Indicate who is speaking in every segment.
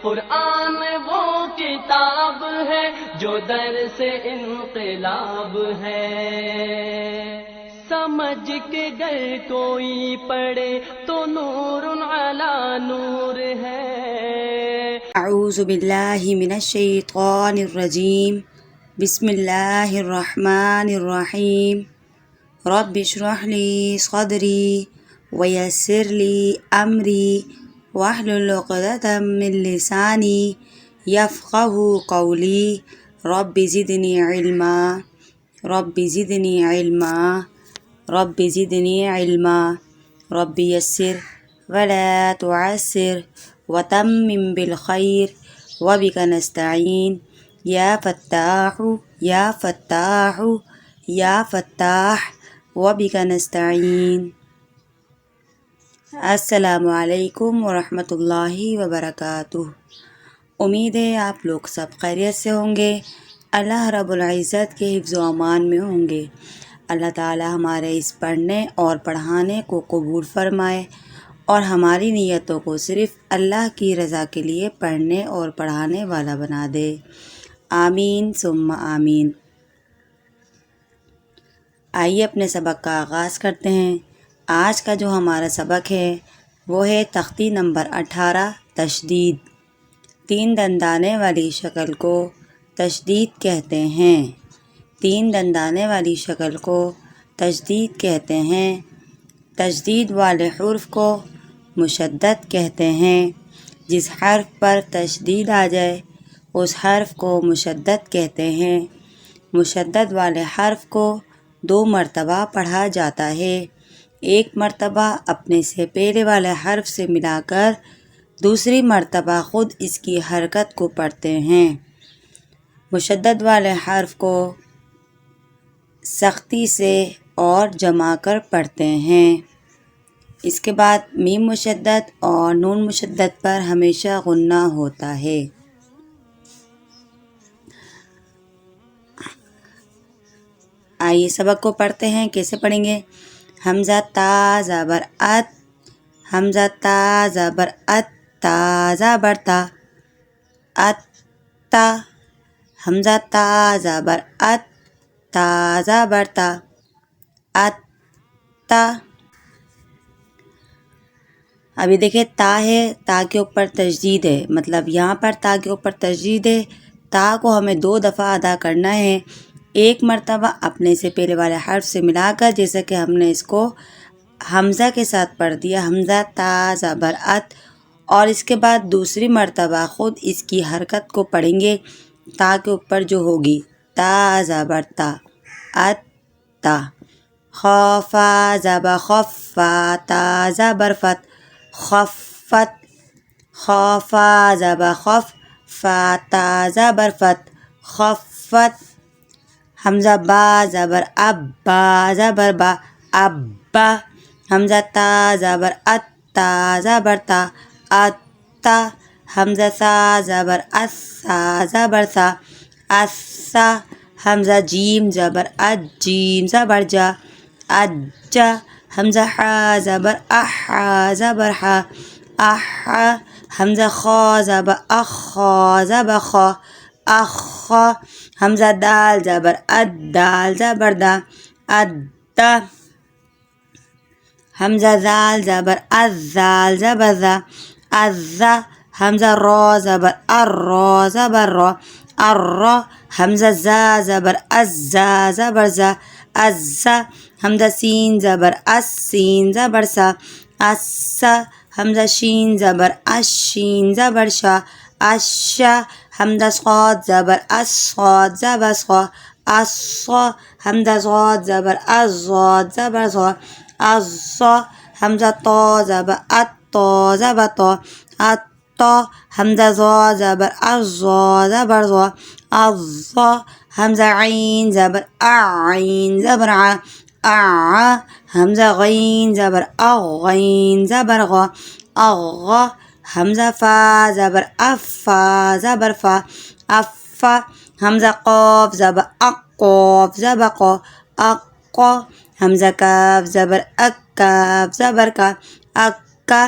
Speaker 1: قرآن وہ کتاب ہے جو در سے انقلاب ہے، سمجھ کے گر کوئی پڑھے تو نور علی نور ہے۔
Speaker 2: اعوذ باللہ من الشیطان الرجیم، بسم اللہ الرحمن الرحیم۔ رب اشرح لی صدری ویسر لی امری واحلل عقدۃ من لسانی یفقہوا قولی۔ رب زدنی علما، رب زدنی علما، رب زدنی علما، رب یسر ولا تعسر وتمم بالخیر وبک نستعین یا فتاح یا فتاح یا فتاح وبک نستعین۔ السلام علیکم ورحمۃ اللہ وبرکاتہ۔ امید ہے آپ لوگ سب خیریت سے ہوں گے، اللہ رب العزت کے حفظ و امان میں ہوں گے۔ اللہ تعالی ہمارے اس پڑھنے اور پڑھانے کو قبول فرمائے اور ہماری نیتوں کو صرف اللہ کی رضا کے لیے پڑھنے اور پڑھانے والا بنا دے، آمین ثم آمین۔ آئیے اپنے سبق کا آغاز کرتے ہیں۔ آج کا جو ہمارا سبق ہے وہ ہے تختی نمبر 18، تشدید۔ تین دندانے والی شکل کو تشدید کہتے ہیں۔ تین دندانے والی شکل کو تشدید کہتے ہیں۔ تشدید والے حرف کو مشدد کہتے ہیں۔ جس حرف پر تشدید آ جائے اس حرف کو مشدد کہتے ہیں۔ مشدد والے حرف کو 2 مرتبہ پڑھا جاتا ہے۔ ایک مرتبہ اپنے سے پہلے والے حرف سے ملا کر دوسری مرتبہ خود اس کی حرکت کو پڑھتے ہیں۔ مشدد والے حرف کو سختی سے اور جما کر پڑھتے ہیں۔ اس کے بعد میم مشدد اور نون مشدد پر ہمیشہ غنہ ہوتا ہے۔ آئیے سبق کو پڑھتے ہیں۔ کیسے پڑھیں گے؟ حمزہ تا زبر ات، حمزہ تا زبر ات، تا زبر تا، ات تا، حمزہ تا زبر ات، تا زبر تا، ات تا۔ ابھی دیکھیں تا ہے، تا کے اوپر تشدید ہے، مطلب یہاں پر تا کے اوپر تشدید ہے۔ تا کو ہمیں 2 دفعہ ادا کرنا ہے۔ ایک مرتبہ اپنے سے پہلے والے حرف سے ملا کر، جیسا کہ ہم نے اس کو حمزہ کے ساتھ پڑھ دیا، حمزہ تا زبر ات، اور اس کے بعد دوسری مرتبہ خود اس کی حرکت کو پڑھیں گے تا کے اوپر جو ہوگی، تا زبر تا، ات تا۔ خوفا زبر خفا، تا زبر فت، خفت، خوفا زبر خف، فا تا زبر فت، خفت۔ حمزہ با زبر اب، با زبر با، ابا۔ حمزہ تا زبر ات، تا زبر تا، اتا۔ حمزہ سا زبر اس، سا زبر سا، اسا۔ حمزہ جیم زبر اج، جیم زبر جا، اجا۔ حمزہ حا زبر اح، حا زبر حا، احا۔ حمزہ خا زبر اخ، خا زبر خا، اخا۔ حمزہ دال زبر اد، دال زبر دا، ادا۔ حمزہ زال زبر از، زال زبر زا، ازا۔ حمزہ را زبر ار، را زبر را، ارا۔ حمزہ زا زبر از، زا زبر زا، ازا۔ حمزہ سین زبر اس، سین زبر سا، اسا۔ حمزہ شین زبر اش، شین زبر شا، اشا۔ حمزہ صاد زبر اس، صاد زبر صا، اصا۔ حمزہ صاد زبر از، صاد زبر صا، ازا۔ حمزہ طا زبر ات، طا زبر طا، اتا۔ حمزہ ظا زبر از، ظا زبر ظا، ازا۔ حمزہ عین زبر ا، عین زبر ع، اعا۔ حمزہ غین زبر اغ، غین زبر غا، اغا۔ حمزہ فا زبر اف، فا زبر فا، افا۔ حمزہ قاف زبر اق، قاف زبر قا، اقا۔ حمزہ کاف زبر اک، کاف زبر کا، اکا۔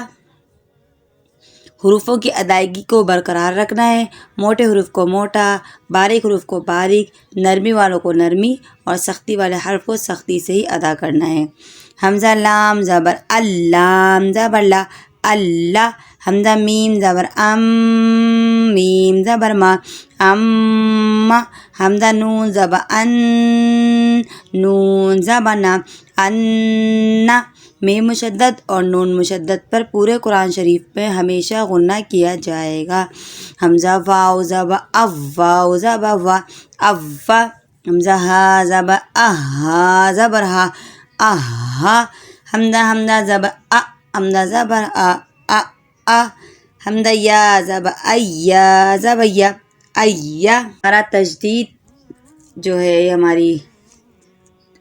Speaker 2: حروفوں کی ادائیگی کو برقرار رکھنا ہے، موٹے حروف کو موٹا، باریک حروف کو باریک، نرمی والوں کو نرمی اور سختی والے حرف کو سختی سے ہی ادا کرنا ہے۔ حمزہ لام زبر اللام زبر لا اللہ، حمزہ میم زبر میم زبر ما اما، حمزہ نون زبر نون زبر نا انا، میم مشدد اور نون مشدد پر پورے قرآن شریف میں ہمیشہ غنہ کیا جائے گا۔ حمزہ واو زبر واو زبر وا اوا، حمزہ ہا زبر ہا زبر ہا اہا، حمزہ زبر حمزہ زبر حمزہ یا زبر یا زبر یا ایا۔ ہمارا تجدید جو ہے ہماری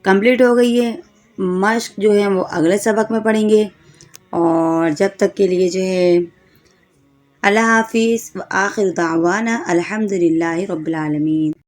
Speaker 2: کمپلیٹ ہو گئی ہے، مشق جو ہے وہ اگلے سبق میں پڑھیں گے، اور جب تک کے لیے جو ہے اللہ حافظ، وآخر دعوانا الحمدللہ رب العالمین۔